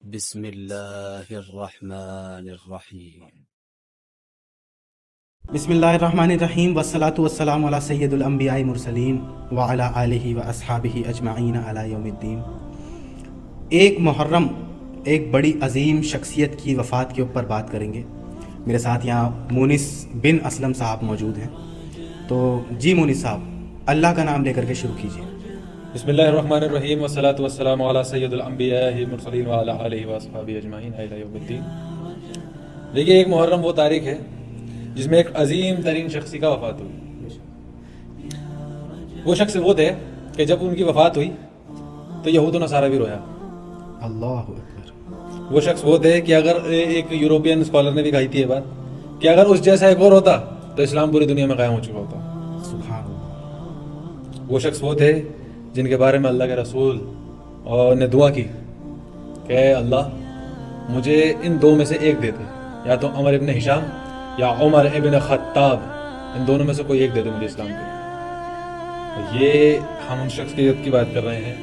بسم اللہ الرحمن الرحیم بسم اللہ الرحمن الرحیم والصلاة والسلام علی سید الانبیاء مرسلین وعلی آلہ واصحابہ اجمعین علی یوم الدین۔ ایک محرم ایک بڑی عظیم شخصیت کی وفات کے اوپر بات کریں گے۔ میرے ساتھ یہاں مونس بن اسلم صاحب موجود ہیں، تو جی مونس صاحب اللہ کا نام لے کر کے شروع کیجیے۔ بسم اللہ الرحمن الرحیم والصلاة والسلام علی سید الانبیاء مرسلین وعلی آلہ واصحابہ اجمعین الی یوم الدین۔ دیکھیے، ایک محرم وہ تاریخ ہے جس میں ایک عظیم ترین شخصی کا وفات ہوئی۔ وہ شخص وہ تھے کہ جب ان کی وفات ہوئی تو یہود و نصارہ بھی رویا۔ اللہ اکبر۔ وہ شخص وہ تھے کہ اگر ایک یوروپین اسکالر نے بھی کہی تھی یہ بات کہ اگر اس جیسا ایک اور ہوتا تو اسلام پوری دنیا میں قائم ہو چکا ہوتا۔ سبحان اللہ۔ وہ شخص وہ تھے جن کے بارے میں اللہ کے رسول نے دعا کی کہ اے اللہ مجھے ان دو میں سے ایک دے دے، یا تو عمر ابن ہشام یا عمر ابن خطاب، ان دونوں میں سے کوئی ایک دے دے مجھے اسلام کے۔ یہ ہم ان شخص کی بات کر رہے ہیں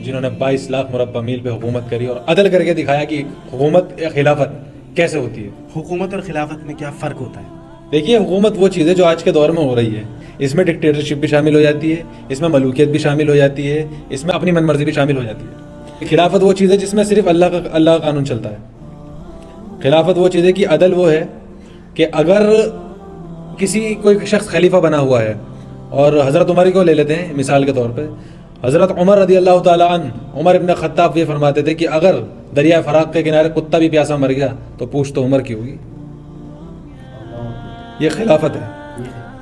جنہوں نے 22 لاکھ مربع میل پہ حکومت کری اور عدل کر کے دکھایا کہ حکومت یا خلافت کیسے ہوتی ہے۔ حکومت اور خلافت میں کیا فرق ہوتا ہے؟ دیکھیے، حکومت وہ چیز ہے جو آج کے دور میں ہو رہی ہے، اس میں ڈکٹیٹرشپ بھی شامل ہو جاتی ہے، اس میں ملوکیت بھی شامل ہو جاتی ہے، اس میں اپنی من مرضی بھی شامل ہو جاتی ہے۔ خلافت وہ چیز ہے جس میں صرف اللہ کا قانون چلتا ہے۔ خلافت وہ چیز ہے کہ عدل وہ ہے کہ اگر کوئی شخص خلیفہ بنا ہوا ہے، اور حضرت عمر کو لے لیتے ہیں مثال کے طور پہ، حضرت عمر رضی اللہ تعالیٰ عنہ، عمر ابن خطاب یہ فرماتے تھے کہ اگر دریا فراق کے کنارے کتا بھی پیاسا مر گیا تو پوچھ تو عمر کی ہوگی۔ یہ خلافت ہے،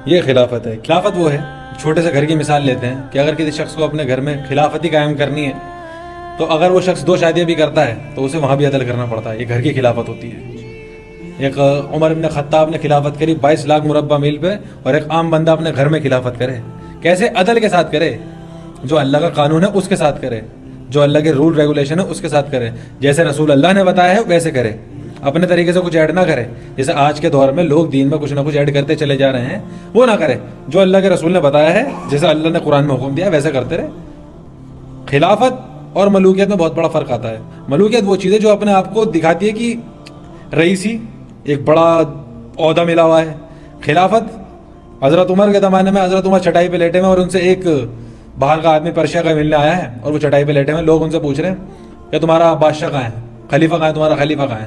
یہ خلافت ہے۔ خلافت وہ ہے، چھوٹے سے گھر کی مثال لیتے ہیں کہ اگر کسی شخص کو اپنے گھر میں خلافتی قائم کرنی ہے تو اگر وہ شخص 2 شادیاں بھی کرتا ہے تو اسے وہاں بھی عدل کرنا پڑتا ہے۔ یہ گھر کی خلافت ہوتی ہے۔ ایک عمر ابن خطاب نے خلافت کری 22 لاکھ مربع میل پہ، اور ایک عام بندہ اپنے گھر میں خلافت کرے، کیسے؟ عدل کے ساتھ کرے، جو اللہ کا قانون ہے اس کے ساتھ کرے، جو اللہ کے رول ریگولیشن ہے اس کے ساتھ کرے، جیسے رسول اللہ نے بتایا ہے ویسے کرے، اپنے طریقے سے کچھ ایڈ نہ کرے۔ جیسے آج کے دور میں لوگ دین میں کچھ نہ کچھ ایڈ کرتے چلے جا رہے ہیں، وہ نہ کرے، جو اللہ کے رسول نے بتایا ہے، جیسے اللہ نے قرآن میں حکم دیا ویسے کرتے رہے۔ خلافت اور ملوکیت میں بہت بڑا فرق آتا ہے۔ ملوکیت وہ چیز ہے جو اپنے آپ کو دکھاتی ہے کہ رئیسی ایک بڑا عہدہ ملا ہوا ہے۔ خلافت حضرت عمر کے زمانے میں حضرت عمر چٹائی پہ لیٹے ہوئے اور ان سے ایک باہر کا آدمی پرشیا کا ملنے آیا ہے، اور وہ چٹائی پہ لیٹے ہوئے، لوگ ان سے پوچھ رہے ہیں کہ تمہارا بادشاہ کہاں ہے، خلیفہ کہاں ہے، تمہارا خلیفہ کہاں ہے؟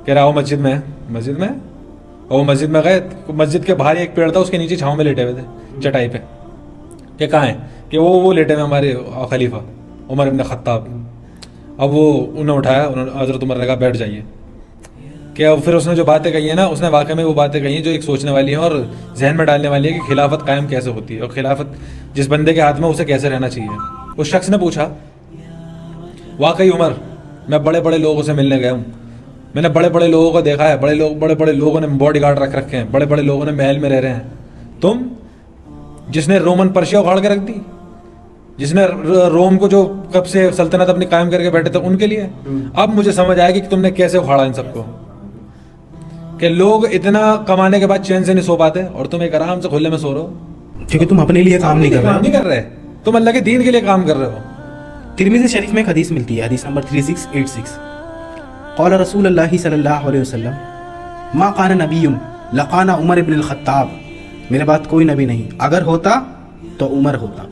کہہ رہا وہ مسجد میں ہے۔ مسجد میں؟ اور وہ مسجد میں گئے، مسجد کے باہر ایک پیڑ تھا، اس کے نیچے چھاؤں میں لیٹے ہوئے تھے چٹائی پہ، کہ کہاں ہے؟ کہ وہ لیٹے ہوئے ہمارے خلیفہ عمر ابن خطاب۔ اب وہ انہوں نے اٹھایا، حضرت عمر نے کہا بیٹھ جائیے۔ کہ پھر اس نے جو باتیں کہی ہیں نا، اس نے واقعی میں وہ باتیں کہی ہیں جو ایک سوچنے والی ہیں اور ذہن میں ڈالنے والی ہے کہ خلافت قائم کیسے ہوتی ہے، اور خلافت جس بندے کے ہاتھ میں اسے کیسے رہنا چاہیے۔ اس شخص نے پوچھا، واقعی عمر میں بڑے بڑے لوگوں سے ملنے گیا ہوں، میں نے بڑے بڑے لوگوں کو دیکھا ہے، بڑے بڑے لوگوں نے باڈی گارڈ رکھ رکھے ہیں، بڑے بڑے لوگوں نے محل میں رہ رہے ہیں، تم جس نے رومن پرشیا اکھاڑ کے رکھ دی، جس نے روم کو جو کب سے سلطنت اپنی قائم کر کے بیٹھے تھے ان کے لیے، اب مجھے سمجھ آیا کہ تم نے کیسے اکھاڑا ان سب کو، کہ لوگ اتنا کمانے کے بعد چین سے نہیں سو پاتے اور تم ایک آرام سے کھلے میں سو رہے ہو، کیونکہ تم اپنے لیے کام نہیں کر رہے، تم اللہ کے دین کے لیے کام کر رہے ہو۔ ترمذی شریف میں ایک حدیث ملتی ہے، حدیث نمبر 3686، قال رسول اللہ صلی اللہ علیہ وسلم ما قان نبی لقان عمر ابن الخطاب، میرے بعد کوئی نبی نہیں، اگر ہوتا تو عمر ہوتا۔